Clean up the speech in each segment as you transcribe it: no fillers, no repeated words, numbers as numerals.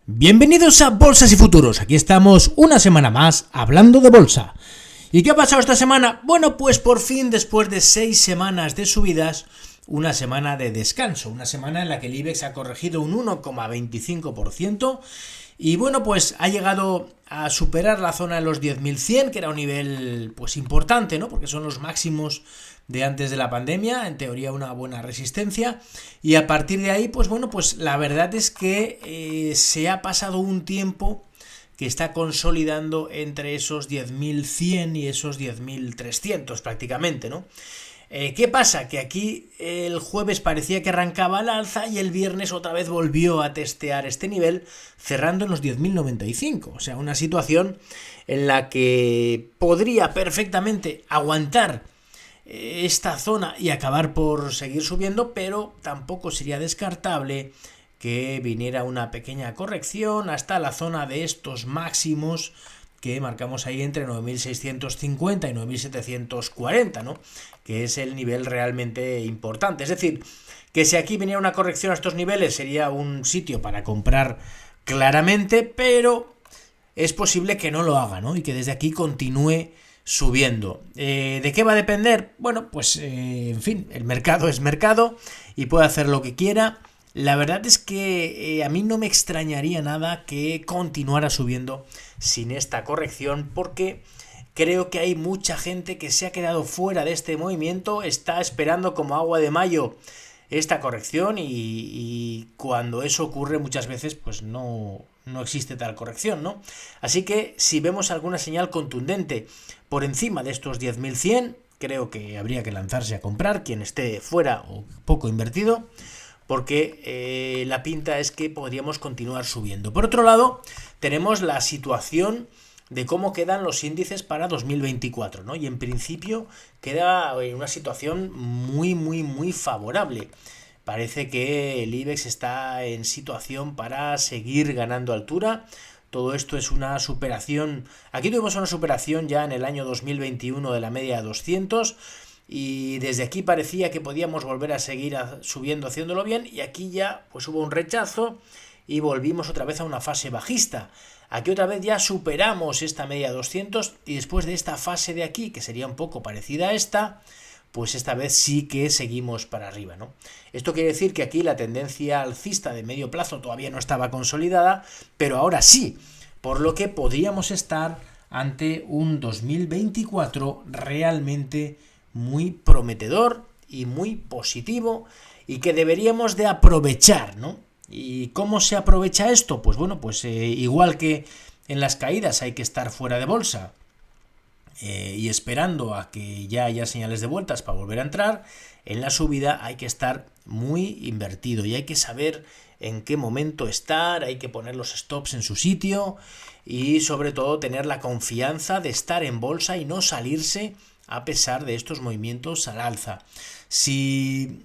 Bienvenidos a Bolsas y Futuros, aquí estamos una semana más hablando de bolsa. ¿Y qué ha pasado esta semana? Bueno, pues por fin, después de 6 semanas de subidas, una semana de descanso, una semana en la que el IBEX ha corregido un 1,25% y bueno, pues ha llegado a superar la zona de los 10.100, que era un nivel pues importante, ¿no? Porque son los máximos de antes de la pandemia, en teoría una buena resistencia, y a partir de ahí, pues bueno, pues la verdad es que se ha pasado un tiempo que está consolidando entre esos 10.100 y esos 10.300 prácticamente, ¿no? ¿Qué pasa? Que aquí el jueves parecía que arrancaba al alza y el viernes otra vez volvió a testear este nivel, cerrando en los 10.095. O sea, una situación en la que podría perfectamente aguantar esta zona y acabar por seguir subiendo, pero tampoco sería descartable que viniera una pequeña corrección hasta la zona de estos máximos que marcamos ahí entre 9.650 y 9.740, ¿no? Que es el nivel realmente importante. Es decir, que si aquí viniera una corrección a estos niveles sería un sitio para comprar claramente, pero es posible que no lo haga, ¿no? Y que desde aquí continúe subiendo. ¿De qué va a depender? Bueno, pues en fin, el mercado es mercado y puede hacer lo que quiera. La verdad es que a mí no me extrañaría nada que continuara subiendo sin esta corrección, porque creo que hay mucha gente que se ha quedado fuera de este movimiento, está esperando como agua de mayo esta corrección y cuando eso ocurre muchas veces pues no existe tal corrección, ¿no? Así que si vemos alguna señal contundente por encima de estos 10.100, creo que habría que lanzarse a comprar quien esté fuera o poco invertido, porque la pinta es que podríamos continuar subiendo. Por otro lado, tenemos la situación de cómo quedan los índices para 2024, ¿no? Y en principio queda en una situación muy favorable. Parece que el IBEX está en situación para seguir ganando altura. Todo esto es una superación. Aquí tuvimos una superación ya en el año 2021 de la media de 200 y desde aquí parecía que podíamos volver a seguir subiendo haciéndolo bien, y aquí ya pues hubo un rechazo y volvimos otra vez a una fase bajista. Aquí otra vez ya superamos esta media de 200 y después de esta fase de aquí, que sería un poco parecida a esta, pues esta vez sí que seguimos para arriba, ¿no? Esto quiere decir que aquí la tendencia alcista de medio plazo todavía no estaba consolidada, pero ahora sí, por lo que podríamos estar ante un 2024 realmente muy prometedor y muy positivo y que deberíamos de aprovechar, ¿no? ¿Y cómo se aprovecha esto? Pues bueno, pues igual que en las caídas hay que estar fuera de bolsa y esperando a que ya haya señales de vueltas para volver a entrar, en la subida hay que estar muy invertido y hay que saber en qué momento estar, hay que poner los stops en su sitio y sobre todo tener la confianza de estar en bolsa y no salirse a pesar de estos movimientos al alza. Si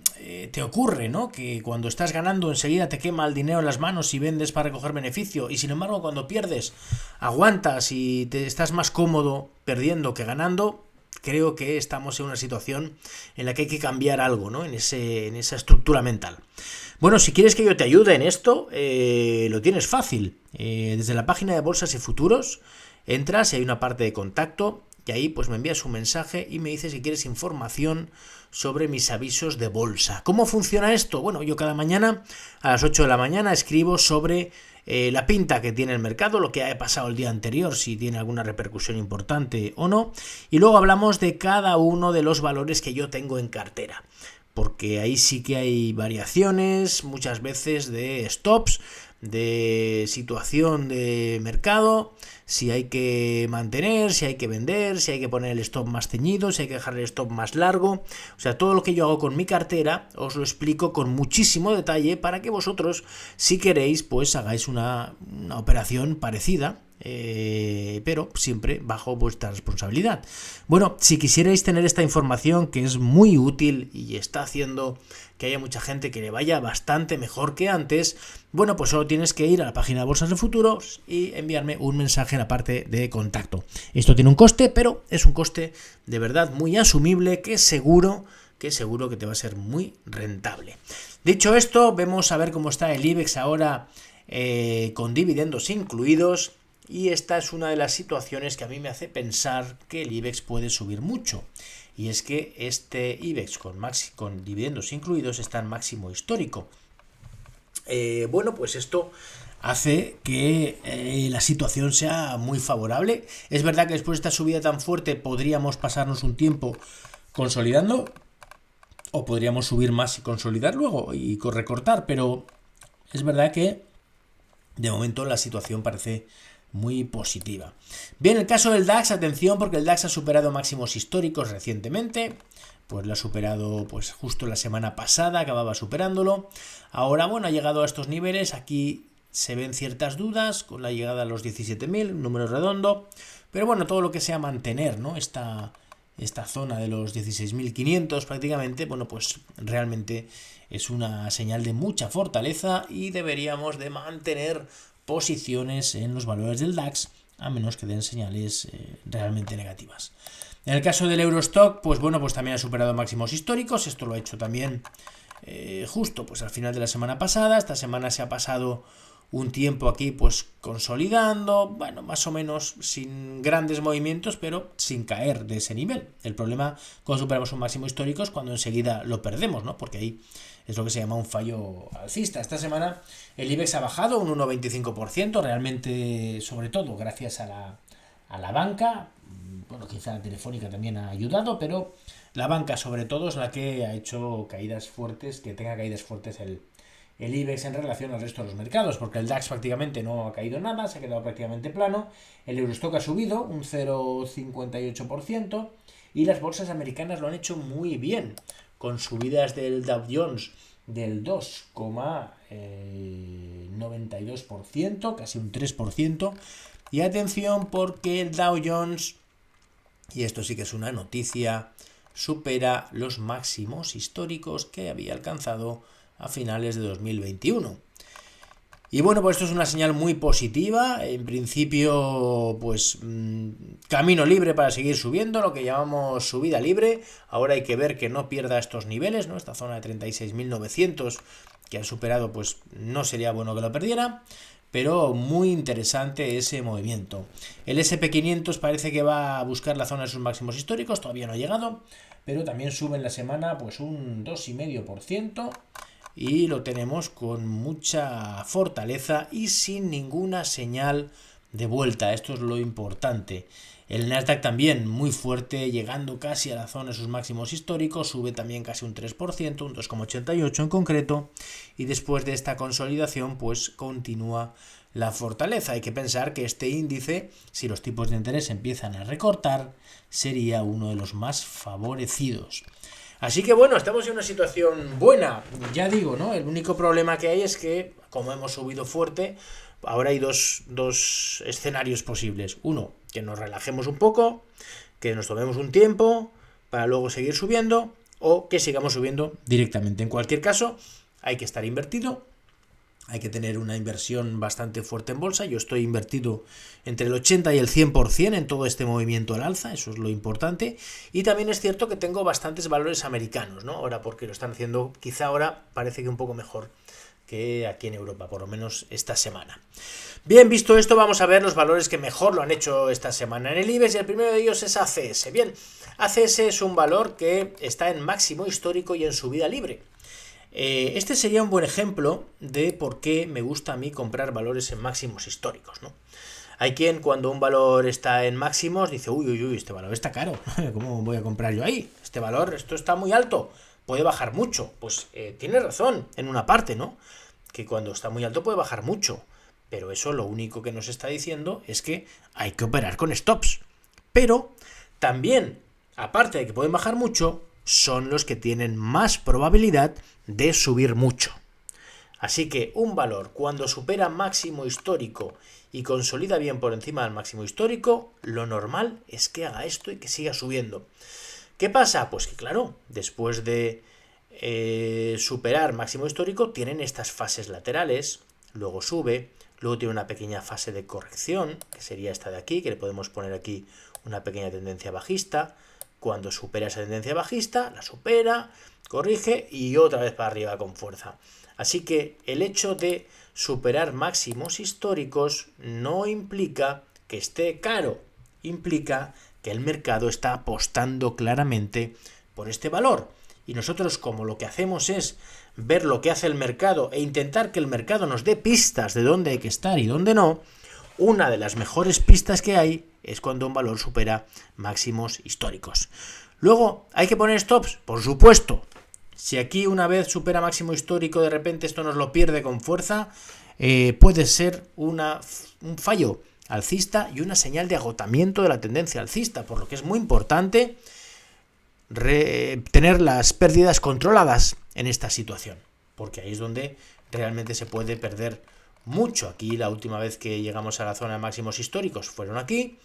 te ocurre, ¿no?, que cuando estás ganando enseguida te quema el dinero en las manos y vendes para recoger beneficio, y sin embargo cuando pierdes aguantas y te estás más cómodo perdiendo que ganando, creo que estamos en una situación en la que hay que cambiar algo, ¿no?, en esa estructura mental. Bueno, si quieres que yo te ayude en esto, lo tienes fácil. Desde la página de Bolsas y Futuros entras y hay una parte de contacto, y ahí pues me envías un mensaje y me dices si quieres información sobre mis avisos de bolsa. ¿Cómo funciona esto? Bueno, yo cada mañana a las 8 de la mañana escribo sobre la pinta que tiene el mercado, lo que ha pasado el día anterior, si tiene alguna repercusión importante o no, y luego hablamos de cada uno de los valores que yo tengo en cartera, porque ahí sí que hay variaciones, muchas veces de stops, de situación de mercado, si hay que mantener, si hay que vender, si hay que poner el stop más ceñido, si hay que dejar el stop más largo. O sea, todo lo que yo hago con mi cartera os lo explico con muchísimo detalle para que vosotros, si queréis, pues hagáis una operación parecida, pero siempre bajo vuestra responsabilidad. Bueno, si quisierais tener esta información que es muy útil y está haciendo que haya mucha gente que le vaya bastante mejor que antes, bueno, pues solo tienes que ir a la página de Bolsas de Futuros y enviarme un mensaje en la parte de contacto. Esto tiene un coste, pero es un coste de verdad muy asumible que seguro que te va a ser muy rentable. Dicho esto, vemos a ver cómo está el IBEX ahora con dividendos incluidos, y esta es una de las situaciones que a mí me hace pensar que el IBEX puede subir mucho. Y es que este IBEX con dividendos incluidos está en máximo histórico. Bueno, pues esto hace que la situación sea muy favorable. Es verdad que después de esta subida tan fuerte podríamos pasarnos un tiempo consolidando, o podríamos subir más y consolidar luego y recortar, pero es verdad que de momento la situación parece muy positiva. Bien, el caso del DAX, atención, porque el DAX ha superado máximos históricos recientemente. Pues lo ha superado pues justo la semana pasada, acababa superándolo. Ahora, bueno, ha llegado a estos niveles. Aquí se ven ciertas dudas con la llegada a los 17.000, un número redondo. Pero bueno, todo lo que sea mantener, ¿no?, esta zona de los 16.500 prácticamente, bueno, pues realmente es una señal de mucha fortaleza y deberíamos de mantener posiciones en los valores del DAX, a menos que den señales realmente negativas. En el caso del Eurostock, pues bueno, pues también ha superado máximos históricos. Esto lo ha hecho también justo pues al final de la semana pasada. Esta semana se ha pasado un tiempo aquí pues consolidando, bueno, más o menos sin grandes movimientos, pero sin caer de ese nivel. El problema cuando superamos un máximo histórico es cuando enseguida lo perdemos, ¿no? Porque ahí es lo que se llama un fallo alcista. Esta semana el IBEX ha bajado un 1,25%, realmente sobre todo gracias a la banca. Bueno, quizá la Telefónica también ha ayudado, pero la banca sobre todo es la que ha hecho caídas fuertes, que tenga caídas fuertes el IBEX en relación al resto de los mercados, porque el DAX prácticamente no ha caído nada, se ha quedado prácticamente plano. El Eurostock ha subido un 0,58% y las bolsas americanas lo han hecho muy bien, con subidas del Dow Jones del 2,92%, casi un 3%. Y atención, porque el Dow Jones, y esto sí que es una noticia, supera los máximos históricos que había alcanzado a finales de 2021. Y bueno, pues esto es una señal muy positiva. En principio, pues camino libre para seguir subiendo, lo que llamamos subida libre. Ahora hay que ver que no pierda estos niveles, ¿no? Esta zona de 36.900 que han superado, pues no sería bueno que lo perdiera. Pero muy interesante ese movimiento. El SP500 parece que va a buscar la zona de sus máximos históricos, todavía no ha llegado, pero también sube en la semana pues un 2,5%. Y lo tenemos con mucha fortaleza y sin ninguna señal de vuelta. Esto es lo importante. El Nasdaq también muy fuerte, llegando casi a la zona de sus máximos históricos, sube también casi un 3%, un 2,88 en concreto, y después de esta consolidación pues continúa la fortaleza. Hay que pensar que este índice, si los tipos de interés empiezan a recortar, sería uno de los más favorecidos. Así que bueno, estamos en una situación buena, ya digo, ¿no? El único problema que hay es que, como hemos subido fuerte, ahora hay dos escenarios posibles. Uno, que nos relajemos un poco, que nos tomemos un tiempo para luego seguir subiendo, o que sigamos subiendo directamente. En cualquier caso, hay que estar invertido. Hay que tener una inversión bastante fuerte en bolsa. Yo estoy invertido entre el 80 y el 100% en todo este movimiento al alza, eso es lo importante. Y también es cierto que tengo bastantes valores americanos, ¿no? Ahora porque lo están haciendo, quizá ahora parece que un poco mejor que aquí en Europa, por lo menos esta semana. Bien, visto esto, vamos a ver los valores que mejor lo han hecho esta semana en el IBEX, y el primero de ellos es ACS. Bien, ACS es un valor que está en máximo histórico y en subida libre. Este sería un buen ejemplo de por qué me gusta a mí comprar valores en máximos históricos, ¿no? Hay quien cuando un valor está en máximos dice, uy, este valor está caro, ¿cómo voy a comprar yo ahí? Este valor, esto está muy alto, puede bajar mucho. Pues tiene razón en una parte, ¿no? Que cuando está muy alto puede bajar mucho, pero eso lo único que nos está diciendo es que hay que operar con stops. Pero también, aparte de que pueden bajar mucho, son los que tienen más probabilidad de subir mucho. Así que un valor cuando supera máximo histórico y consolida bien por encima del máximo histórico, lo normal es que haga esto y que siga subiendo. ¿Qué pasa? Pues que claro, después de superar máximo histórico tienen estas fases laterales, luego sube, luego tiene una pequeña fase de corrección, que sería esta de aquí, que le podemos poner aquí una pequeña tendencia bajista. Cuando supera esa tendencia bajista, la supera, corrige y otra vez para arriba con fuerza. Así que el hecho de superar máximos históricos no implica que esté caro, implica que el mercado está apostando claramente por este valor. Y nosotros, como lo que hacemos es ver lo que hace el mercado e intentar que el mercado nos dé pistas de dónde hay que estar y dónde no, una de las mejores pistas que hay es cuando un valor supera máximos históricos. Luego, ¿hay que poner stops? Por supuesto. Si aquí una vez supera máximo histórico, de repente esto nos lo pierde con fuerza, puede ser un fallo alcista y una señal de agotamiento de la tendencia alcista, por lo que es muy importante tener las pérdidas controladas en esta situación, porque ahí es donde realmente se puede perder mucho. Aquí la última vez que llegamos a la zona de máximos históricos fueron aquí,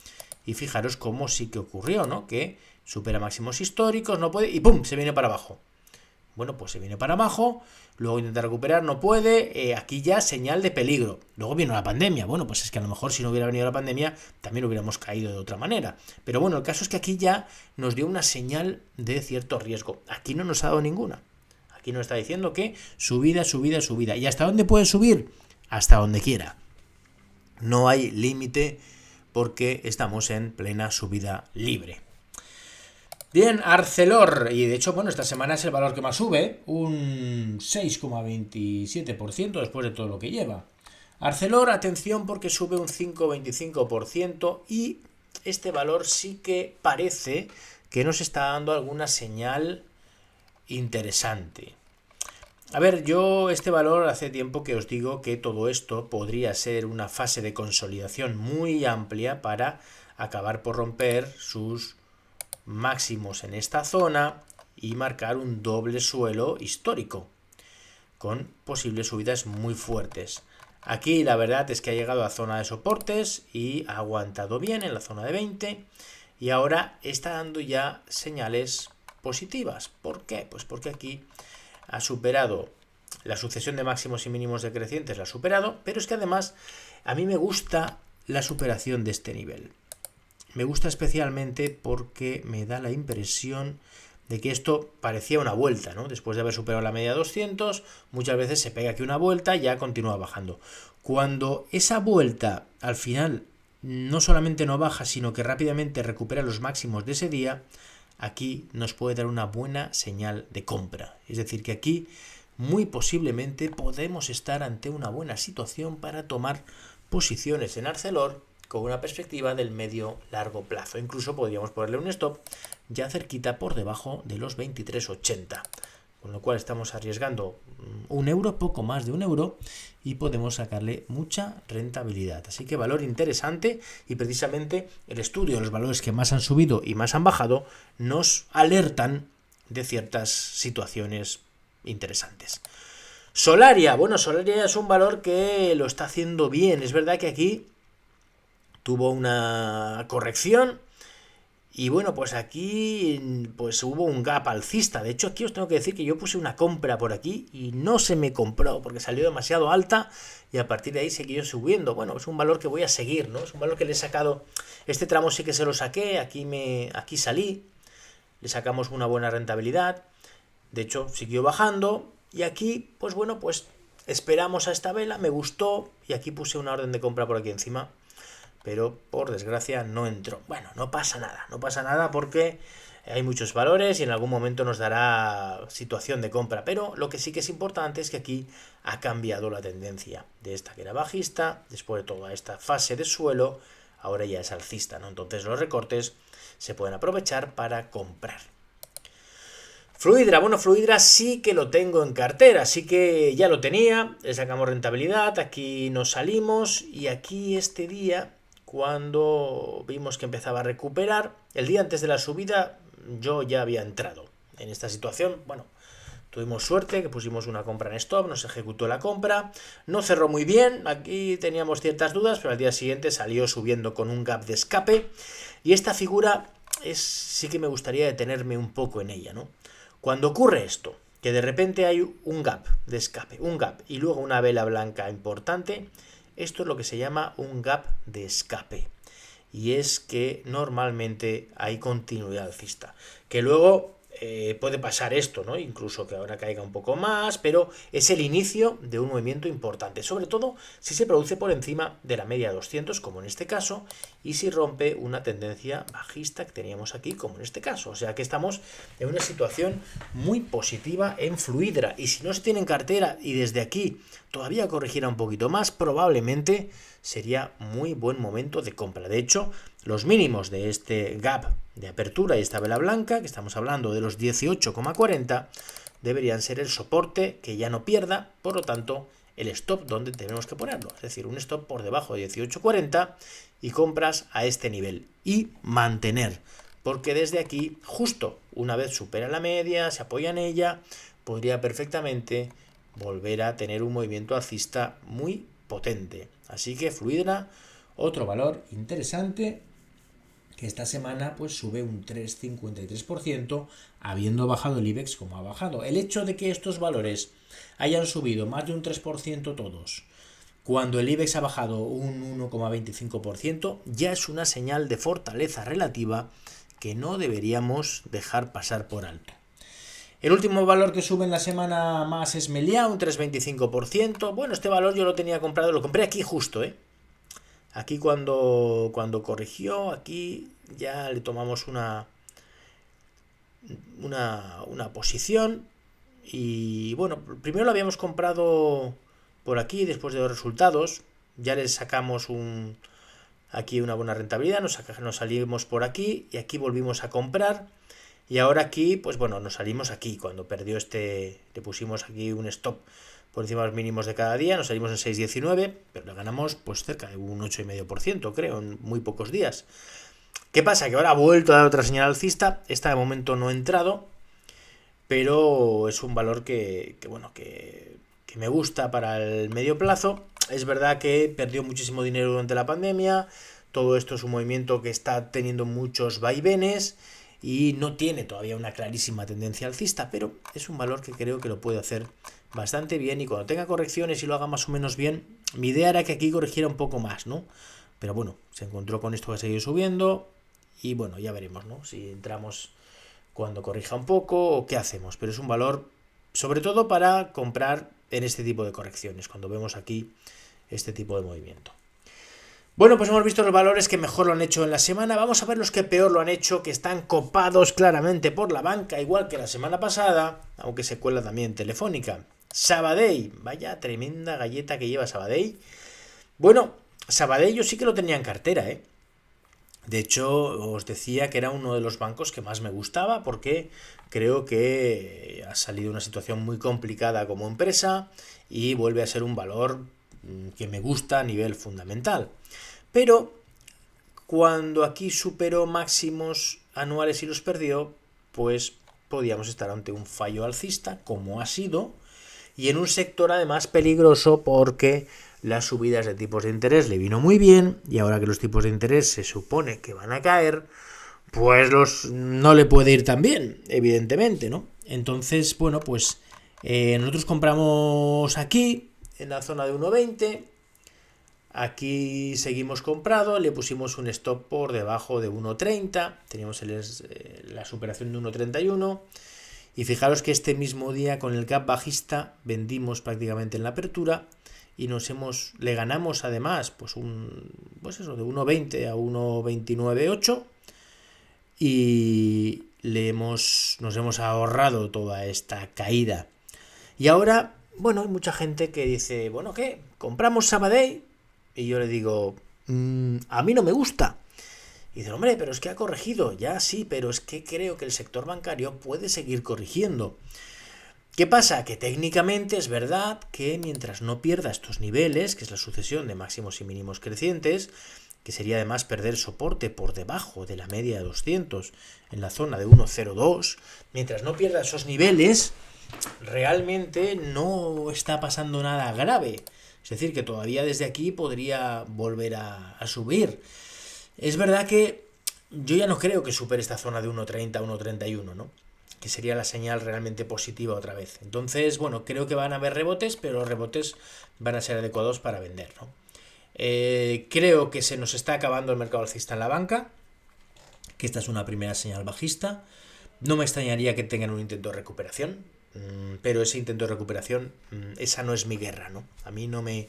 y fijaros cómo sí que ocurrió, ¿no? Que supera máximos históricos, no puede, y ¡pum!, se viene para abajo. Bueno, pues se viene para abajo, luego intenta recuperar, no puede, aquí ya señal de peligro. Luego vino la pandemia, bueno, pues es que a lo mejor si no hubiera venido la pandemia también hubiéramos caído de otra manera. Pero bueno, el caso es que aquí ya nos dio una señal de cierto riesgo. Aquí no nos ha dado ninguna. Aquí nos está diciendo que subida, subida, subida. ¿Y hasta dónde puede subir? Hasta donde quiera. No hay límite porque estamos en plena subida libre. Bien, Arcelor, y de hecho, bueno, esta semana es el valor que más sube, un 6,27% después de todo lo que lleva. Arcelor, atención porque sube un 5,25% y este valor sí que parece que nos está dando alguna señal interesante. A ver, yo este valor hace tiempo que os digo que todo esto podría ser una fase de consolidación muy amplia para acabar por romper sus máximos en esta zona y marcar un doble suelo histórico con posibles subidas muy fuertes. Aquí la verdad es que ha llegado a zona de soportes y ha aguantado bien en la zona de 20 y ahora está dando ya señales positivas. ¿Por qué? Pues porque aquí ha superado la sucesión de máximos y mínimos decrecientes, la ha superado, pero es que además a mí me gusta la superación de este nivel. Me gusta especialmente porque me da la impresión de que esto parecía una vuelta, ¿no? Después de haber superado la media de 200, muchas veces se pega aquí una vuelta y ya continúa bajando. Cuando esa vuelta al final no solamente no baja, sino que rápidamente recupera los máximos de ese día, aquí nos puede dar una buena señal de compra. Es decir, que aquí muy posiblemente podemos estar ante una buena situación para tomar posiciones en Arcelor con una perspectiva del medio-largo plazo. Incluso podríamos ponerle un stop ya cerquita por debajo de los 23,80. Con lo cual estamos arriesgando €1, poco más de €1, y podemos sacarle mucha rentabilidad. Así que valor interesante, y precisamente el estudio de los valores que más han subido y más han bajado nos alertan de ciertas situaciones interesantes. Solaria, bueno, Solaria es un valor que lo está haciendo bien. Es verdad que aquí tuvo una corrección y bueno, pues aquí pues hubo un gap alcista. De hecho, aquí os tengo que decir que yo puse una compra por aquí y no se me compró porque salió demasiado alta y a partir de ahí siguió subiendo. Bueno, es un valor que voy a seguir, ¿no? Es un valor que le he sacado, este tramo sí que se lo saqué, aquí salí, le sacamos una buena rentabilidad. De hecho, siguió bajando y aquí, pues bueno, pues esperamos a esta vela, me gustó y aquí puse una orden de compra por aquí encima. Pero por desgracia no entró. Bueno, no pasa nada porque hay muchos valores y en algún momento nos dará situación de compra. Pero lo que sí que es importante es que aquí ha cambiado la tendencia de esta que era bajista, después de toda esta fase de suelo, ahora ya es alcista, ¿no? Entonces los recortes se pueden aprovechar para comprar. Fluidra, bueno, Fluidra sí que lo tengo en cartera, sí que ya lo tenía, le sacamos rentabilidad, aquí nos salimos y aquí este día, cuando vimos que empezaba a recuperar, el día antes de la subida yo ya había entrado en esta situación. Bueno, tuvimos suerte que pusimos una compra en stop, nos ejecutó la compra, no cerró muy bien, aquí teníamos ciertas dudas, pero al día siguiente salió subiendo con un gap de escape y esta figura sí que me gustaría detenerme un poco en ella, ¿no? Cuando ocurre esto, que de repente hay un gap de escape, un gap y luego una vela blanca importante, esto es lo que se llama un gap de escape. Y es que normalmente hay continuidad alcista. Que luego puede pasar esto, ¿no? Incluso que ahora caiga un poco más, pero es el inicio de un movimiento importante, sobre todo si se produce por encima de la media 200, como en este caso, y si rompe una tendencia bajista que teníamos aquí, como en este caso. O sea que estamos en una situación muy positiva en Fluidra, y si no se tiene en cartera y desde aquí todavía corrigiera un poquito más, probablemente sería muy buen momento de compra. De hecho, los mínimos de este gap de apertura y esta vela blanca, que estamos hablando de los 18,40, deberían ser el soporte que ya no pierda, por lo tanto, el stop donde tenemos que ponerlo. Es decir, un stop por debajo de 18,40 y compras a este nivel. Y mantener, porque desde aquí, justo una vez supera la media, se apoya en ella, podría perfectamente volver a tener un movimiento alcista muy potente. Así que Fluidra, otro valor interesante, que esta semana pues sube un 3,53%, habiendo bajado el IBEX como ha bajado. El hecho de que estos valores hayan subido más de un 3% todos, cuando el IBEX ha bajado un 1,25%, ya es una señal de fortaleza relativa que no deberíamos dejar pasar por alto. El último valor que sube en la semana más es Meliá, un 3,25%. Bueno, este valor yo lo tenía comprado, lo compré aquí justo, Aquí cuando corrigió, aquí ya le tomamos una posición. Y bueno, primero lo habíamos comprado por aquí, después de los resultados. Ya le sacamos aquí una buena rentabilidad, nos salimos por aquí y aquí volvimos a comprar. Y ahora aquí, pues bueno, nos salimos aquí. Cuando perdió le pusimos aquí un stop por encima de los mínimos de cada día, nos salimos en 6,19, pero le ganamos pues cerca de un 8,5%, creo, en muy pocos días. ¿Qué pasa? Que ahora ha vuelto a dar otra señal alcista. Esta de momento no ha entrado, pero es un valor que me gusta para el medio plazo. Es verdad que perdió muchísimo dinero durante la pandemia. Todo esto es un movimiento que está teniendo muchos vaivenes y no tiene todavía una clarísima tendencia alcista, pero es un valor que creo que lo puede hacer bastante bien, y cuando tenga correcciones y lo haga más o menos bien, mi idea era que aquí corrigiera un poco más, ¿no? Pero bueno, se encontró con esto que ha seguido subiendo y bueno, ya veremos, ¿no? Si entramos cuando corrija un poco o qué hacemos, pero es un valor sobre todo para comprar en este tipo de correcciones, cuando vemos aquí este tipo de movimiento. Bueno, pues hemos visto los valores que mejor lo han hecho en la semana. Vamos a ver los que peor lo han hecho, que están copados claramente por la banca, igual que la semana pasada, aunque se cuela también Telefónica. Sabadell, vaya tremenda galleta que lleva Sabadell. Bueno, Sabadell yo sí que lo tenía en cartera, De hecho, os decía que era uno de los bancos que más me gustaba, porque creo que ha salido una situación muy complicada como empresa y vuelve a ser un valor que me gusta a nivel fundamental. Pero cuando aquí superó máximos anuales y los perdió, pues podíamos estar ante un fallo alcista, como ha sido, y en un sector además peligroso, porque las subidas de tipos de interés le vino muy bien, y ahora que los tipos de interés se supone que van a caer, pues no le puede ir tan bien, evidentemente, ¿no? Entonces, bueno, pues nosotros compramos aquí, en la zona de 1,20, aquí seguimos comprado, le pusimos un stop por debajo de 1,30, teníamos la superación de 1,31, y fijaros que este mismo día con el gap bajista vendimos prácticamente en la apertura y le ganamos además pues de 1,20 a 1,29,8, y nos hemos ahorrado toda esta caída. Y ahora, bueno, hay mucha gente que dice, bueno, ¿qué? ¿Compramos Sabadell? Y yo le digo, a mí no me gusta. Y dice, hombre, pero es que ha corregido. Ya sí, pero es que creo que el sector bancario puede seguir corrigiendo. ¿Qué pasa? Que técnicamente es verdad que mientras no pierda estos niveles, que es la sucesión de máximos y mínimos crecientes, que sería además perder soporte por debajo de la media de 200 en la zona de 1,02, mientras no pierda esos niveles, realmente no está pasando nada grave. Es decir, que todavía desde aquí podría volver a subir. Es verdad que yo ya no creo que supere esta zona de 1,30 a 1,31, ¿no? Que sería la señal realmente positiva otra vez. Entonces, bueno, creo que van a haber rebotes, pero los rebotes van a ser adecuados para vender, ¿no? Creo que se nos está acabando el mercado alcista en la banca, que esta es una primera señal bajista. No me extrañaría que tengan un intento de recuperación, pero ese intento de recuperación, esa no es mi guerra, ¿no? A mí no me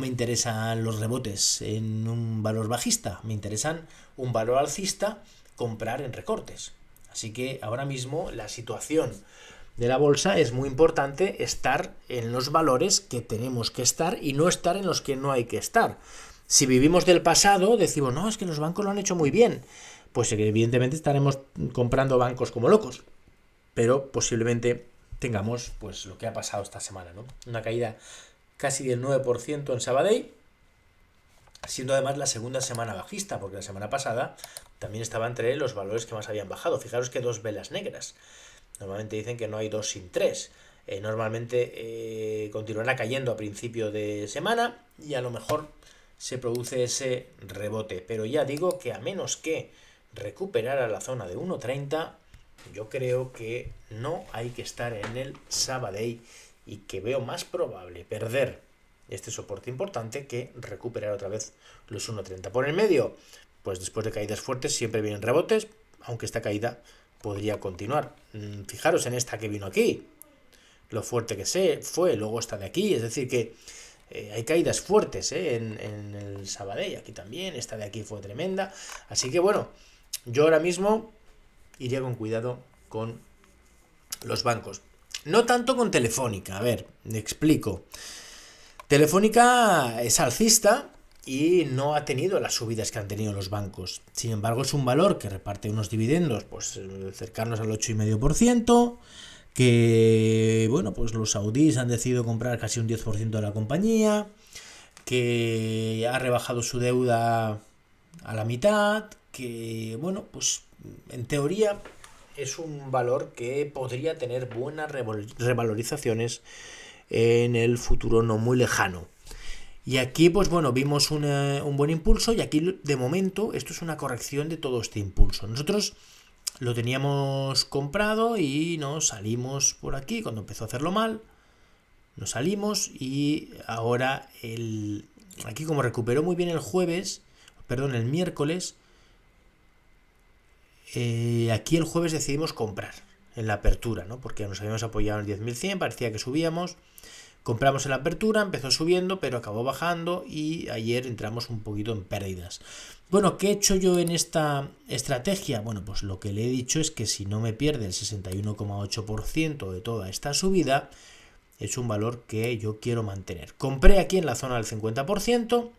interesan los rebotes en un valor bajista, me interesan un valor alcista, comprar en recortes. Así que ahora mismo la situación de la bolsa es muy importante estar en los valores que tenemos que estar y no estar en los que no hay que estar. Si vivimos del pasado, decimos, no, es que los bancos lo han hecho muy bien. Pues evidentemente estaremos comprando bancos como locos. Pero posiblemente tengamos pues lo que ha pasado esta semana, ¿no? Una caída casi del 9% en Sabadell, siendo además la segunda semana bajista, porque la semana pasada también estaba entre los valores que más habían bajado. Fijaros que dos velas negras. Normalmente dicen que no hay dos sin tres. Normalmente continuará cayendo a principio de semana y a lo mejor se produce ese rebote. Pero ya digo que a menos que recuperara la zona de 1.30, yo creo que no hay que estar en el Sabadell y que veo más probable perder este soporte importante que recuperar otra vez los 1.30. Por el medio, pues después de caídas fuertes siempre vienen rebotes, aunque esta caída podría continuar. Fijaros en esta que vino aquí, lo fuerte que fue, luego esta de aquí, es decir que hay caídas fuertes en el Sabadell, aquí también, esta de aquí fue tremenda, así que bueno, yo ahora mismo iría con cuidado con los bancos. No tanto con Telefónica, a ver, me explico. Telefónica es alcista y no ha tenido las subidas que han tenido los bancos. Sin embargo, es un valor que reparte unos dividendos pues cercanos al 8,5%, que bueno, pues los saudíes han decidido comprar casi un 10% de la compañía, que ha rebajado su deuda a la mitad, que bueno, pues en teoría es un valor que podría tener buenas revalorizaciones en el futuro no muy lejano. Y aquí, pues bueno, vimos un buen impulso y aquí de momento esto es una corrección de todo este impulso. Nosotros lo teníamos comprado y nos salimos por aquí cuando empezó a hacerlo mal. Nos salimos y ahora aquí como recuperó muy bien el miércoles, aquí el jueves decidimos comprar en la apertura, ¿no? Porque nos habíamos apoyado en el 10.100, parecía que subíamos. Compramos en la apertura, empezó subiendo, pero acabó bajando y ayer entramos un poquito en pérdidas. Bueno, ¿qué he hecho yo en esta estrategia? Bueno, pues lo que le he dicho es que si no me pierde el 61,8% de toda esta subida, es un valor que yo quiero mantener. Compré aquí en la zona del 50%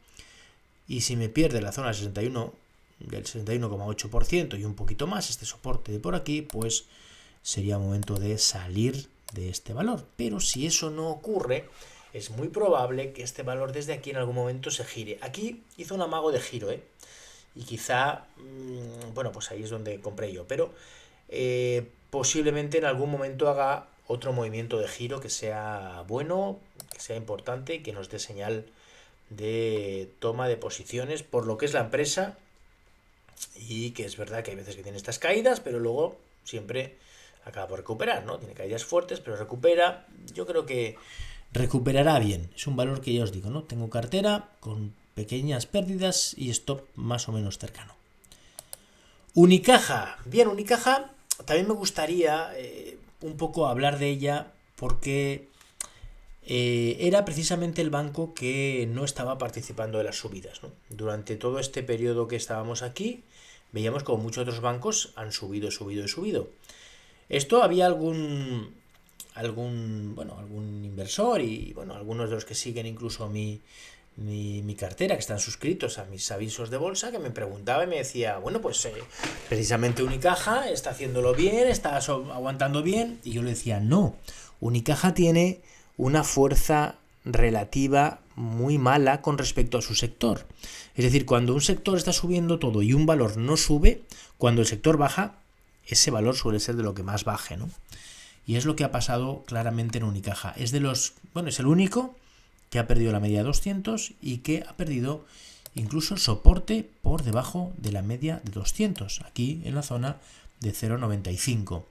y si me pierde la zona del 61,8% y un poquito más, este soporte de por aquí, pues sería momento de salir de este valor. Pero si eso no ocurre, es muy probable que este valor desde aquí en algún momento se gire. Aquí hizo un amago de giro, y quizá, bueno, pues ahí es donde compré yo, pero posiblemente en algún momento haga otro movimiento de giro que sea bueno, que sea importante y que nos dé señal de toma de posiciones por lo que es la empresa, y que es verdad que hay veces que tiene estas caídas, pero luego siempre acaba por recuperar, ¿no? Tiene caídas fuertes, pero recupera. Yo creo que recuperará bien. Es un valor que ya os digo, ¿no? Tengo cartera con pequeñas pérdidas y stop más o menos cercano. Unicaja. Bien, Unicaja también me gustaría un poco hablar de ella porque era precisamente el banco que no estaba participando de las subidas, ¿no? Durante todo este periodo que estábamos aquí, veíamos como muchos otros bancos han subido. Esto había algún inversor y bueno, algunos de los que siguen incluso mi cartera, que están suscritos a mis avisos de bolsa, que me preguntaba y me decía, bueno, pues precisamente Unicaja está haciéndolo bien, está aguantando bien, y yo le decía, no, Unicaja tiene una fuerza relativa muy mala con respecto a su sector. Es decir, cuando un sector está subiendo todo y un valor no sube, cuando el sector baja, ese valor suele ser de lo que más baje, ¿no? Y es lo que ha pasado claramente en Unicaja. Es el único que ha perdido la media de 200 y que ha perdido incluso soporte por debajo de la media de 200, aquí en la zona de 0,95.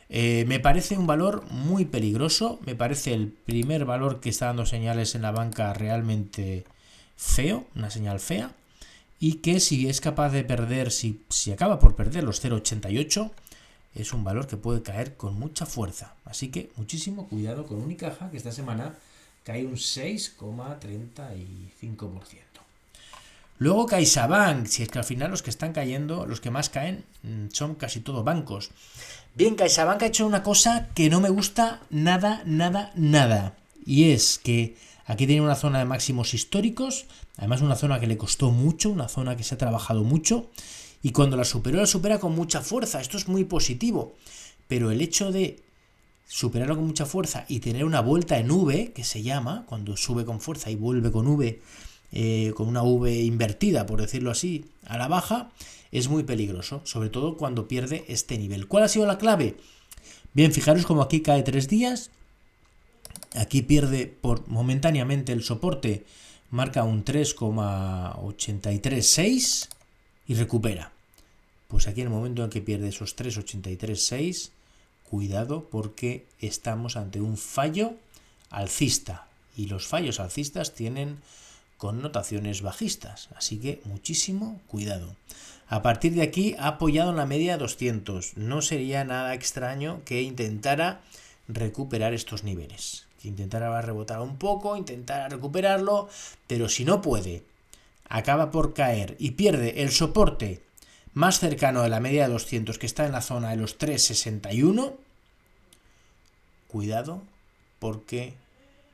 Me parece un valor muy peligroso, me parece el primer valor que está dando señales en la banca realmente feo, una señal fea, y que si es capaz de perder, si acaba por perder los 0,88, es un valor que puede caer con mucha fuerza. Así que muchísimo cuidado con Unicaja, que esta semana cae un 6,35%. Luego CaixaBank, si es que al final los que están cayendo, los que más caen, son casi todos bancos. Bien, CaixaBank ha hecho una cosa que no me gusta nada. Y es que aquí tiene una zona de máximos históricos, además una zona que le costó mucho, una zona que se ha trabajado mucho, y cuando la supera con mucha fuerza. Esto es muy positivo, pero el hecho de superarlo con mucha fuerza y tener una vuelta en V, que se llama, cuando sube con fuerza y vuelve con V, con una V invertida, por decirlo así, a la baja, es muy peligroso, sobre todo cuando pierde este nivel. ¿Cuál ha sido la clave? Bien, fijaros como aquí cae 3 días, aquí pierde momentáneamente el soporte, marca un 3,836 y recupera. Pues aquí en el momento en que pierde esos 3,836, cuidado porque estamos ante un fallo alcista y los fallos alcistas tienen connotaciones bajistas, así que muchísimo cuidado. A partir de aquí ha apoyado en la media de 200, no sería nada extraño que intentara recuperar estos niveles, que intentara rebotar un poco, intentara recuperarlo, pero si no puede, acaba por caer y pierde el soporte más cercano de la media de 200, que está en la zona de los 3,61, cuidado porque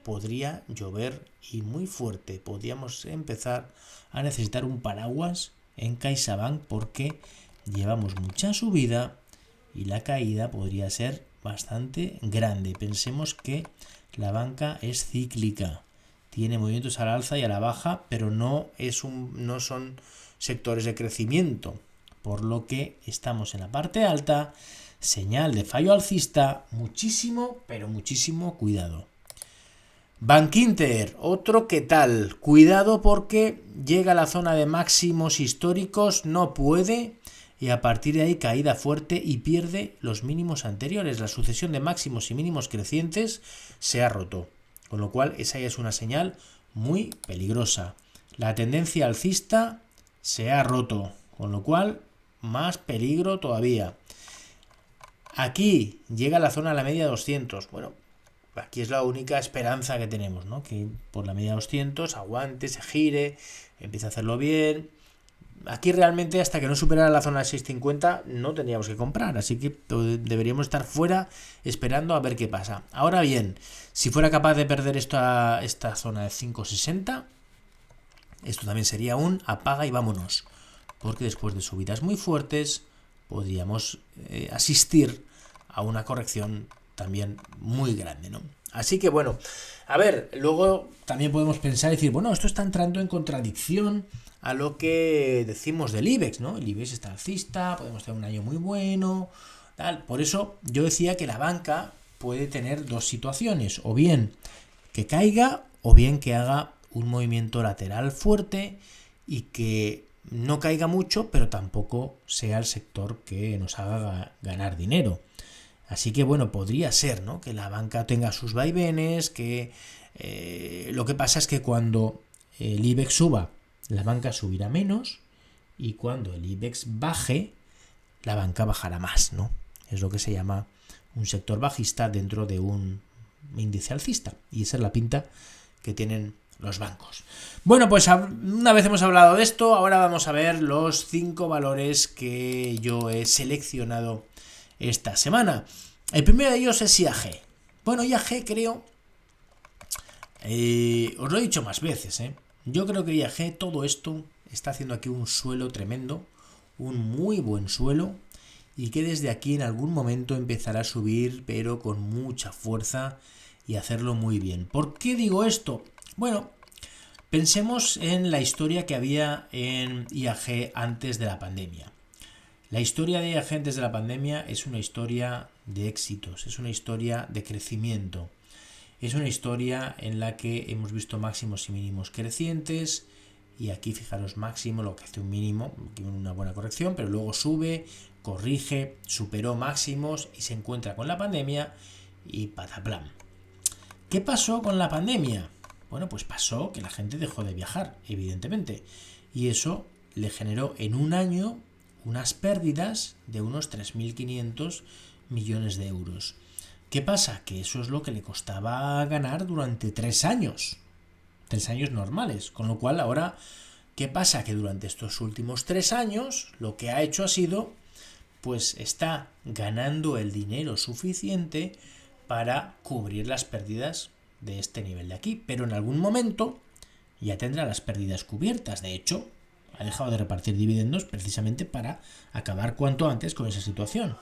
podría llover y muy fuerte. Podríamos empezar a necesitar un paraguas en CaixaBank porque llevamos mucha subida y la caída podría ser bastante grande. Pensemos que la banca es cíclica, tiene movimientos a la alza y a la baja, pero no son sectores de crecimiento, por lo que estamos en la parte alta, señal de fallo alcista, muchísimo, pero muchísimo cuidado. Bankinter, otro que tal, cuidado porque llega a la zona de máximos históricos, no puede, y a partir de ahí caída fuerte y pierde los mínimos anteriores. La sucesión de máximos y mínimos crecientes se ha roto, con lo cual esa ya es una señal muy peligrosa. La tendencia alcista se ha roto, con lo cual más peligro todavía. Aquí llega a la zona de la media 200. Bueno, aquí es la única esperanza que tenemos, ¿no? Que por la media 200 aguante, se gire, empiece a hacerlo bien. Aquí realmente hasta que no superara la zona de 650 no tendríamos que comprar, así que deberíamos estar fuera esperando a ver qué pasa. Ahora bien, si fuera capaz de perder esta zona de 560, esto también sería un apaga y vámonos, porque después de subidas muy fuertes podríamos asistir a una corrección también muy grande, ¿no? Así que bueno, a ver, luego también podemos pensar y decir, bueno, esto está entrando en contradicción a lo que decimos del IBEX, ¿no? El IBEX está alcista, podemos tener un año muy bueno, tal. Por eso yo decía que la banca puede tener dos situaciones, o bien que caiga, o bien que haga un movimiento lateral fuerte y que no caiga mucho, pero tampoco sea el sector que nos haga ganar dinero. Así que bueno, podría ser, ¿no? Que la banca tenga sus vaivenes, que lo que pasa es que cuando el IBEX suba, la banca subirá menos, y cuando el IBEX baje, la banca bajará más, ¿no? Es lo que se llama un sector bajista dentro de un índice alcista, y esa es la pinta que tienen los bancos. Bueno, pues una vez hemos hablado de esto, ahora vamos a ver los 5 valores que yo he seleccionado esta semana. El primero de ellos es IAG. Bueno, IAG creo, os lo he dicho más veces, yo creo que IAG, todo esto está haciendo aquí un suelo tremendo, un muy buen suelo, y que desde aquí en algún momento empezará a subir, pero con mucha fuerza y hacerlo muy bien. ¿Por qué digo esto? Bueno, pensemos en la historia que había en IAG antes de la pandemia. La historia de IAG antes de la pandemia es una historia de éxitos, es una historia de crecimiento, es una historia en la que hemos visto máximos y mínimos crecientes, y aquí fijaros máximo, lo que hace un mínimo, una buena corrección, pero luego sube, corrige, superó máximos y se encuentra con la pandemia y pataplam. ¿Qué pasó con la pandemia? Bueno, pues pasó que la gente dejó de viajar, evidentemente, y eso le generó en un año unas pérdidas de unos 3.500 millones de euros. ¿Qué pasa? Que eso es lo que le costaba ganar durante 3 años. 3 años normales. Con lo cual ahora, ¿qué pasa? Que durante estos últimos 3 años lo que ha hecho ha sido, pues está ganando el dinero suficiente para cubrir las pérdidas de este nivel de aquí. Pero en algún momento ya tendrá las pérdidas cubiertas. De hecho, ha dejado de repartir dividendos precisamente para acabar cuanto antes con esa situación.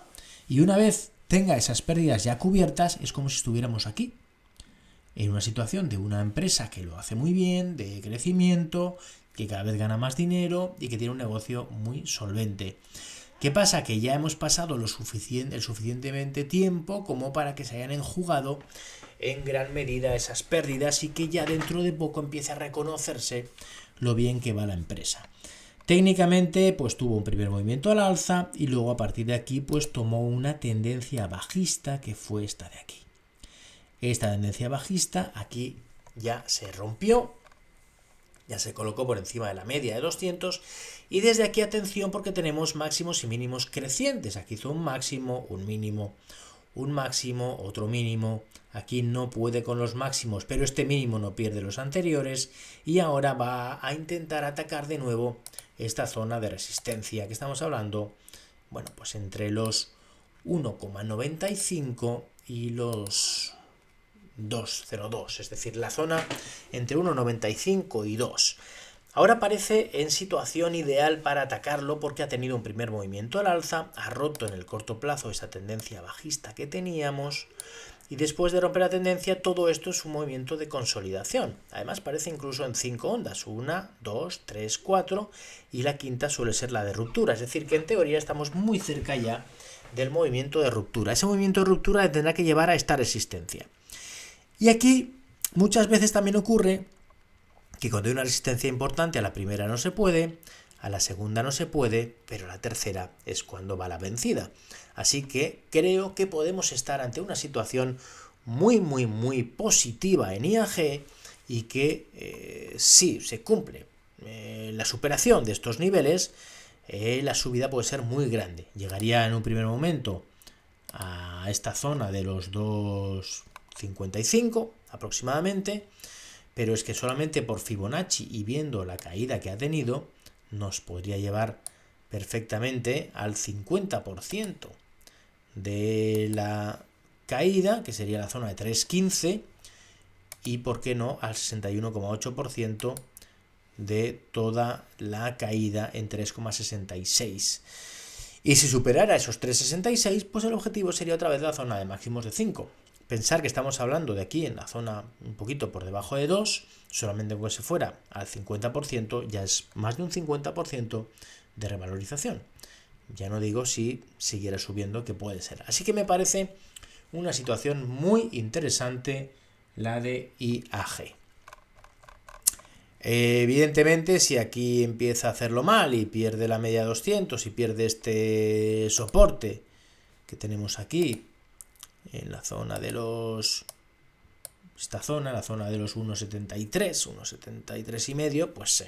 Y una vez tenga esas pérdidas ya cubiertas, es como si estuviéramos aquí, en una situación de una empresa que lo hace muy bien, de crecimiento, que cada vez gana más dinero y que tiene un negocio muy solvente. ¿Qué pasa? Que ya hemos pasado el suficientemente tiempo como para que se hayan enjugado en gran medida esas pérdidas y que ya dentro de poco empiece a reconocerse lo bien que va la empresa. Técnicamente, pues tuvo un primer movimiento al alza y luego a partir de aquí, pues tomó una tendencia bajista que fue esta de aquí. Esta tendencia bajista aquí ya se rompió, ya se colocó por encima de la media de 200 y desde aquí atención porque tenemos máximos y mínimos crecientes. Aquí hizo un máximo, un mínimo, un máximo, otro mínimo. Aquí no puede con los máximos, pero este mínimo no pierde los anteriores y ahora va a intentar atacar de nuevo esta zona de resistencia que estamos hablando, bueno, pues entre los 1,95 y los 2,02, es decir, la zona entre 1,95 y 2. Ahora parece en situación ideal para atacarlo porque ha tenido un primer movimiento al alza, ha roto en el corto plazo esa tendencia bajista que teníamos y después de romper la tendencia todo esto es un movimiento de consolidación. Además parece incluso en 5 ondas, 1, 2, 3, 4 y la quinta suele ser la de ruptura, es decir que en teoría estamos muy cerca ya del movimiento de ruptura. Ese movimiento de ruptura le tendrá que llevar a esta resistencia. Y aquí muchas veces también ocurre que cuando hay una resistencia importante a la primera no se puede, a la segunda no se puede, pero la tercera es cuando va la vencida. Así que creo que podemos estar ante una situación muy positiva en IAG y que si se cumple la superación de estos niveles, la subida puede ser muy grande. Llegaría en un primer momento a esta zona de los 2,55 aproximadamente, pero es que solamente por Fibonacci y viendo la caída que ha tenido, nos podría llevar perfectamente al 50% de la caída, que sería la zona de 3,15, y por qué no al 61,8% de toda la caída en 3,66. Y si superara esos 3,66, pues el objetivo sería otra vez la zona de máximos de 5. Pensar que estamos hablando de aquí en la zona un poquito por debajo de 2, solamente que se fuera al 50%, ya es más de un 50% de revalorización. Ya no digo si siguiera subiendo, que puede ser. Así que me parece una situación muy interesante la de IAG. Evidentemente, si aquí empieza a hacerlo mal y pierde la media 200 y pierde este soporte que tenemos aquí, en la zona de los... esta zona, la zona de los 1,73 y medio, pues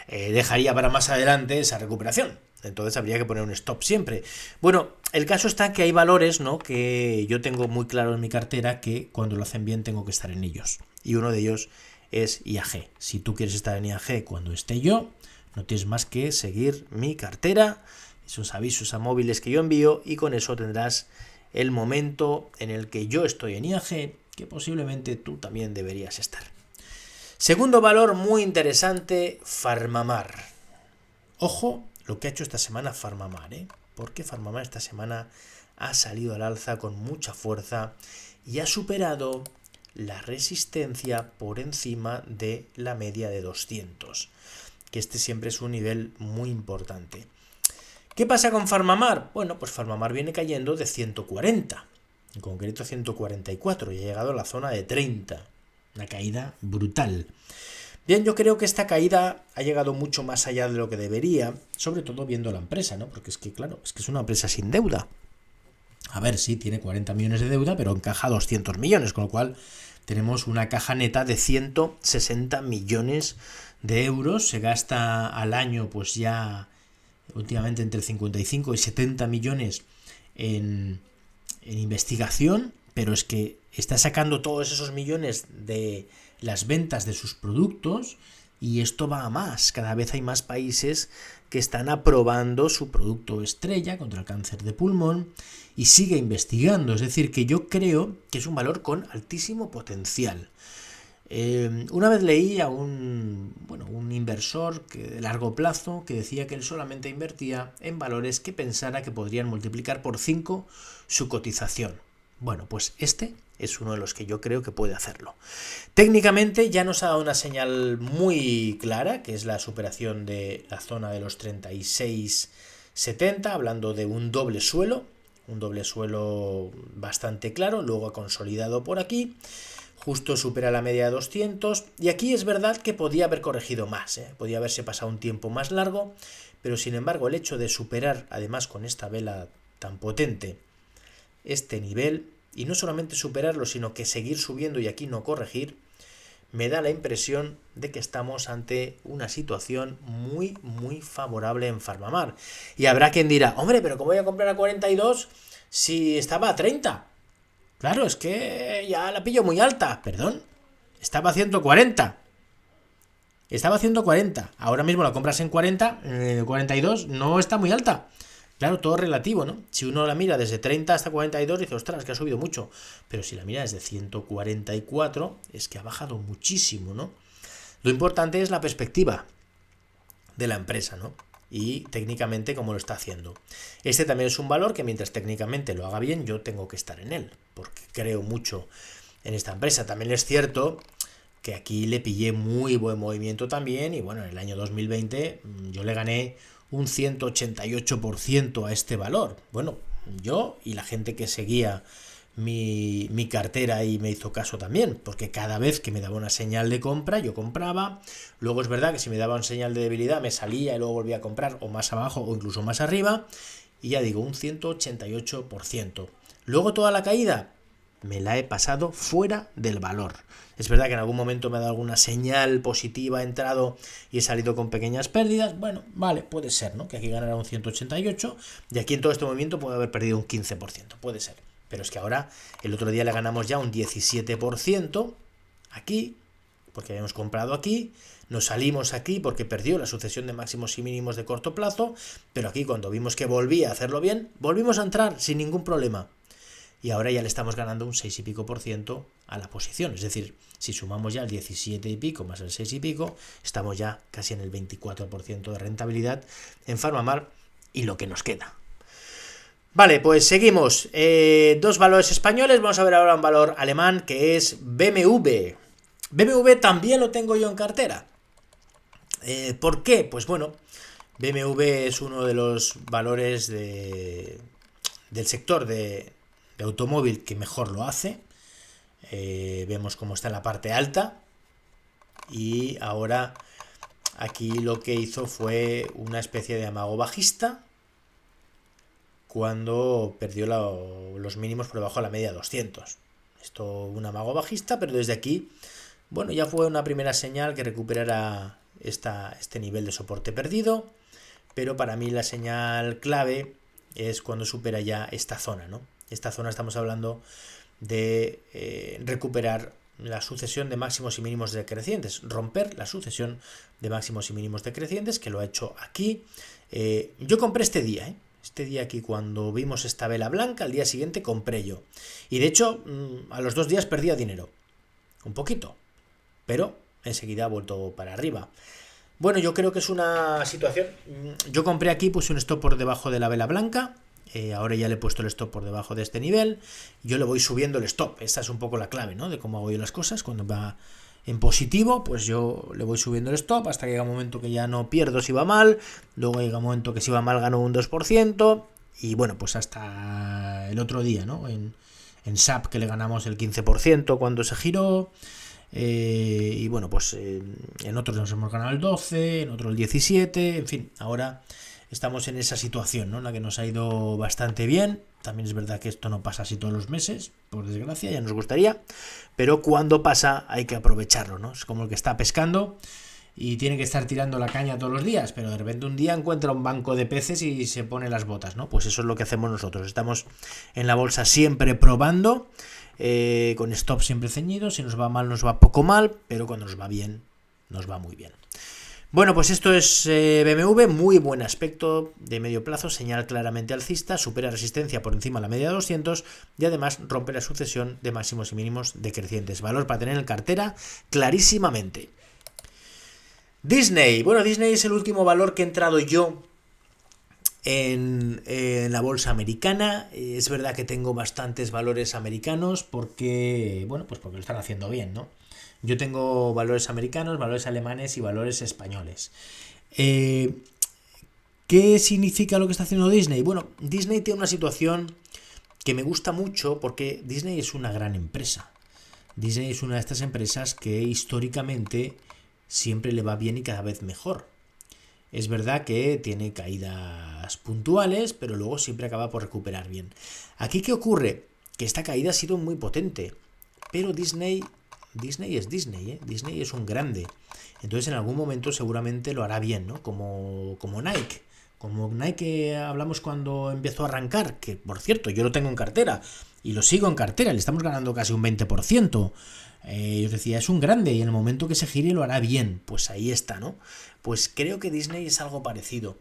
dejaría para más adelante esa recuperación. Entonces habría que poner un stop siempre. Bueno, el caso está que hay valores, ¿no?, que yo tengo muy claro en mi cartera que cuando lo hacen bien tengo que estar en ellos. Y uno de ellos es IAG. Si tú quieres estar en IAG cuando esté yo, no tienes más que seguir mi cartera, esos avisos a móviles que yo envío y con eso tendrás el momento en el que yo estoy en IAG, que posiblemente tú también deberías estar. Segundo valor muy interesante, Farmamar. Ojo lo que ha hecho esta semana Farmamar, porque Farmamar esta semana ha salido al alza con mucha fuerza y ha superado la resistencia por encima de la media de 200, que este siempre es un nivel muy importante. ¿Qué pasa con Farmamar? Bueno, pues Farmamar viene cayendo de 140, en concreto 144, y ha llegado a la zona de 30, una caída brutal. Bien, yo creo que esta caída ha llegado mucho más allá de lo que debería, sobre todo viendo la empresa, ¿no? Porque es que, claro, es que es una empresa sin deuda. A ver, sí, tiene 40 millones de deuda, pero encaja 200 millones, con lo cual tenemos una caja neta de 160 millones de euros. Se gasta al año, pues ya últimamente entre 55 y 70 millones en investigación, pero es que está sacando todos esos millones de las ventas de sus productos y esto va a más. Cada vez hay más países que están aprobando su producto estrella contra el cáncer de pulmón y sigue investigando. Es decir, que yo creo que es un valor con altísimo potencial. Una vez leí a un inversor de largo plazo que decía que él solamente invertía en valores que pensara que podrían multiplicar por 5 su cotización. Bueno, pues este es uno de los que yo creo que puede hacerlo. Técnicamente ya nos ha dado una señal muy clara, que es la superación de la zona de los 36,70, hablando de un doble suelo bastante claro, luego ha consolidado por aquí. Justo supera la media de 200 y aquí es verdad que podía haber corregido más, podía haberse pasado un tiempo más largo, pero sin embargo el hecho de superar además con esta vela tan potente este nivel y no solamente superarlo sino que seguir subiendo y aquí no corregir, me da la impresión de que estamos ante una situación muy muy favorable en PharmaMar. Y habrá quien dirá, hombre, pero ¿cómo voy a comprar a 42 si estaba a 30? Claro, es que ya la pillo muy alta. Perdón, estaba a 140. Estaba a 140. Ahora mismo la compras en 40, 42, no está muy alta. Claro, todo relativo, ¿no? Si uno la mira desde 30 hasta 42, dice, ostras, que ha subido mucho. Pero si la mira desde 144, es que ha bajado muchísimo, ¿no? Lo importante es la perspectiva de la empresa, ¿no? Y técnicamente cómo lo está haciendo. Este también es un valor que mientras técnicamente lo haga bien, yo tengo que estar en él, porque creo mucho en esta empresa. También es cierto que aquí le pillé muy buen movimiento también, y bueno, en el año 2020 yo le gané un 188% a este valor. Bueno, yo y la gente que seguía mi cartera y me hizo caso también, porque cada vez que me daba una señal de compra yo compraba. Luego es verdad que si me daba una señal de debilidad me salía y luego volvía a comprar o más abajo o incluso más arriba, y ya digo, un 188%. Luego toda la caída me la he pasado fuera del valor. Es verdad que en algún momento me ha dado alguna señal positiva, he entrado y he salido con pequeñas pérdidas. Bueno, vale, puede ser, ¿no? Que aquí ganara un 188 y aquí en todo este movimiento puede haber perdido un 15%, puede ser. Pero es que ahora, el otro día le ganamos ya un 17% aquí, porque habíamos comprado aquí, nos salimos aquí porque perdió la sucesión de máximos y mínimos de corto plazo, pero aquí cuando vimos que volvía a hacerlo bien, volvimos a entrar sin ningún problema. Y ahora ya le estamos ganando un 6 y pico por ciento a la posición. Es decir, si sumamos ya el 17 y pico más el 6 y pico, estamos ya casi en el 24% de rentabilidad en PharmaMar y lo que nos queda. Vale, pues seguimos. Dos valores españoles. Vamos a ver ahora un valor alemán que es BMW. BMW también lo tengo yo en cartera. ¿Por qué? Pues bueno, BMW es uno de los valores del sector de automóvil que mejor lo hace. Vemos cómo está en la parte alta. Y ahora aquí lo que hizo fue una especie de amago bajista cuando perdió los mínimos por debajo de la media de 200. Esto un amago bajista, pero desde aquí, bueno, ya fue una primera señal que recuperara este nivel de soporte perdido, pero para mí la señal clave es cuando supera ya esta zona, ¿no? Esta zona estamos hablando de recuperar la sucesión de máximos y mínimos decrecientes, romper la sucesión de máximos y mínimos decrecientes, que lo ha hecho aquí. Yo compré este día, Este día aquí, cuando vimos esta vela blanca, al día siguiente compré yo. Y de hecho, a los 2 días perdía dinero. Un poquito. Pero enseguida ha vuelto para arriba. Bueno, yo creo que es una situación. Yo compré aquí, puse un stop por debajo de la vela blanca. Ahora ya le he puesto el stop por debajo de este nivel. Yo le voy subiendo el stop. Esta es un poco la clave, ¿no? De cómo hago yo las cosas. Cuando va en positivo, pues yo le voy subiendo el stop hasta que llega un momento que ya no pierdo si va mal. Luego llega un momento que si va mal gano un 2%. Y bueno, pues hasta el otro día, ¿no? En SAP que le ganamos el 15% cuando se giró. Y bueno, pues en otros nos hemos ganado el 12%, en otros el 17%. En fin, ahora estamos en esa situación, ¿no? En la que nos ha ido bastante bien. También es verdad que esto no pasa así todos los meses, por desgracia, ya nos gustaría, pero cuando pasa hay que aprovecharlo, ¿no? Es como el que está pescando y tiene que estar tirando la caña todos los días, pero de repente un día encuentra un banco de peces y se pone las botas, ¿no? Pues eso es lo que hacemos nosotros. Estamos en la bolsa siempre probando, con stop siempre ceñidos. Si nos va mal, nos va poco mal, pero cuando nos va bien, nos va muy bien. Bueno, pues esto es BMW, muy buen aspecto de medio plazo, señal claramente alcista, supera resistencia por encima de la media de 200 y además rompe la sucesión de máximos y mínimos decrecientes. Valor para tener en cartera clarísimamente. Disney. Bueno, Disney es el último valor que he entrado yo en la bolsa americana. Es verdad que tengo bastantes valores americanos porque, bueno, pues porque lo están haciendo bien, ¿no? Yo tengo valores americanos, valores alemanes y valores españoles. ¿Qué significa lo que está haciendo Disney? Bueno, Disney tiene una situación que me gusta mucho porque Disney es una gran empresa. Disney es una de estas empresas que históricamente siempre le va bien y cada vez mejor. Es verdad que tiene caídas puntuales, pero luego siempre acaba por recuperar bien. Aquí, ¿qué ocurre? Que esta caída ha sido muy potente, pero Disney es Disney, ¿eh? Disney es un grande. Entonces en algún momento seguramente lo hará bien, ¿no? Como Nike. Como Nike hablamos cuando empezó a arrancar, que por cierto yo lo tengo en cartera y lo sigo en cartera, le estamos ganando casi un 20%. Yo os decía, es un grande y en el momento que se gire lo hará bien. Pues ahí está, ¿no? Pues creo que Disney es algo parecido.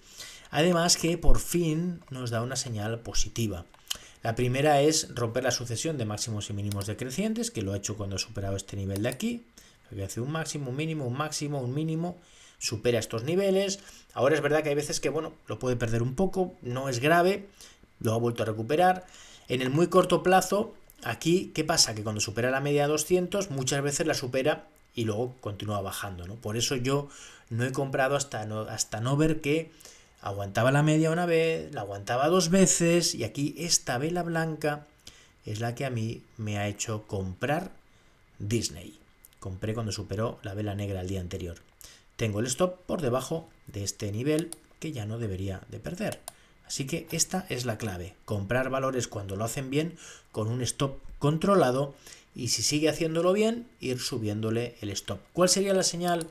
Además que por fin nos da una señal positiva. La primera es romper la sucesión de máximos y mínimos decrecientes, que lo ha hecho cuando ha superado este nivel de aquí. Hace un máximo, un mínimo, un máximo, un mínimo, supera estos niveles. Ahora es verdad que hay veces que, bueno, lo puede perder un poco, no es grave, lo ha vuelto a recuperar. En el muy corto plazo, aquí, ¿qué pasa? Que cuando supera la media de 200, muchas veces la supera y luego continúa bajando, ¿no? Por eso yo no he comprado hasta no ver que aguantaba la media una vez, la aguantaba dos veces y aquí esta vela blanca es la que a mí me ha hecho comprar Disney. Compré cuando superó la vela negra el día anterior. Tengo el stop por debajo de este nivel que ya no debería de perder. Así que esta es la clave. Comprar valores cuando lo hacen bien con un stop controlado y si sigue haciéndolo bien, ir subiéndole el stop. ¿Cuál sería la señal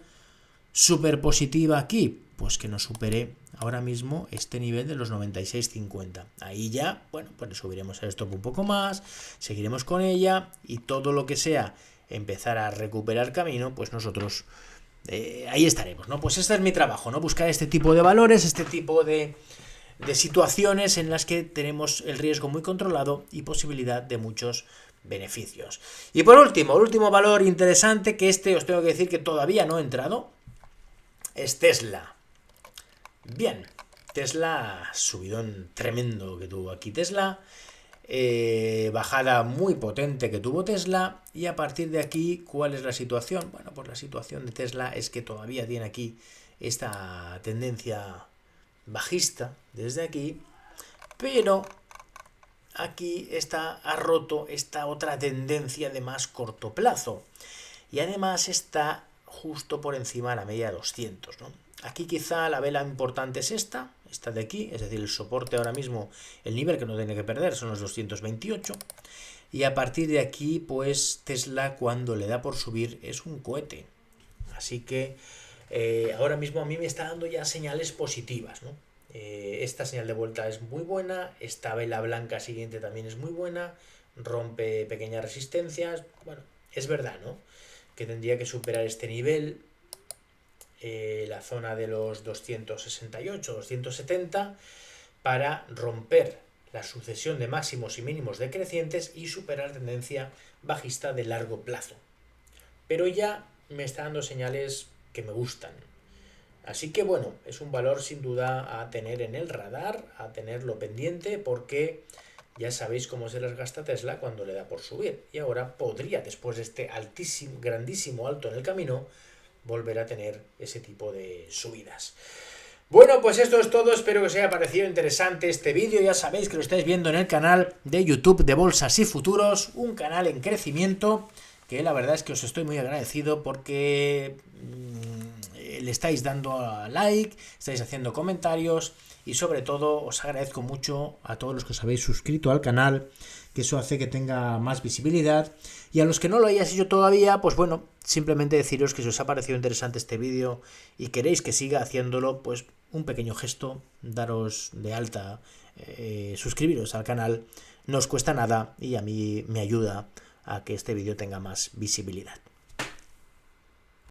súper positiva aquí? Pues que nos supere ahora mismo este nivel de los 96.50. Ahí ya, bueno, pues le subiremos el stop un poco más, seguiremos con ella y todo lo que sea empezar a recuperar camino, pues nosotros ahí estaremos, ¿no? Pues este es mi trabajo, ¿no? Buscar este tipo de valores, este tipo de situaciones en las que tenemos el riesgo muy controlado y posibilidad de muchos beneficios. Y por último, el último valor interesante, que os tengo que decir que todavía no he entrado, es Tesla. Bien, Tesla, subidón tremendo que tuvo aquí Tesla, bajada muy potente que tuvo Tesla, y a partir de aquí, ¿cuál es la situación? Bueno, pues la situación de Tesla es que todavía tiene aquí esta tendencia bajista desde aquí, pero aquí ha roto esta otra tendencia de más corto plazo y además está justo por encima de la media de 200, ¿no? Aquí quizá la vela importante es esta de aquí, es decir, el soporte ahora mismo, el nivel que no tiene que perder son los 228, y a partir de aquí pues Tesla cuando le da por subir es un cohete, así que ahora mismo a mí me está dando ya señales positivas, ¿no? Esta señal de vuelta es muy buena, esta vela blanca siguiente también es muy buena, rompe pequeñas resistencias, bueno, es verdad, ¿no? Que tendría que superar este nivel, la zona de los 268, 270, para romper la sucesión de máximos y mínimos decrecientes y superar tendencia bajista de largo plazo. Pero ya me está dando señales que me gustan. Así que bueno, es un valor sin duda a tener en el radar, a tenerlo pendiente, porque ya sabéis cómo se les gasta Tesla cuando le da por subir. Y ahora podría, después de este altísimo, grandísimo alto en el camino, volver a tener ese tipo de subidas. Bueno, pues esto es todo, espero que os haya parecido interesante este vídeo, ya sabéis que lo estáis viendo en el canal de YouTube de Bolsas y Futuros, un canal en crecimiento, que la verdad es que os estoy muy agradecido porque le estáis dando a like, estáis haciendo comentarios y sobre todo os agradezco mucho a todos los que os habéis suscrito al canal, que eso hace que tenga más visibilidad, y a los que no lo hayáis hecho todavía, pues bueno, simplemente deciros que si os ha parecido interesante este vídeo y queréis que siga haciéndolo, pues un pequeño gesto, daros de alta, suscribiros al canal, no os cuesta nada y a mí me ayuda a que este vídeo tenga más visibilidad.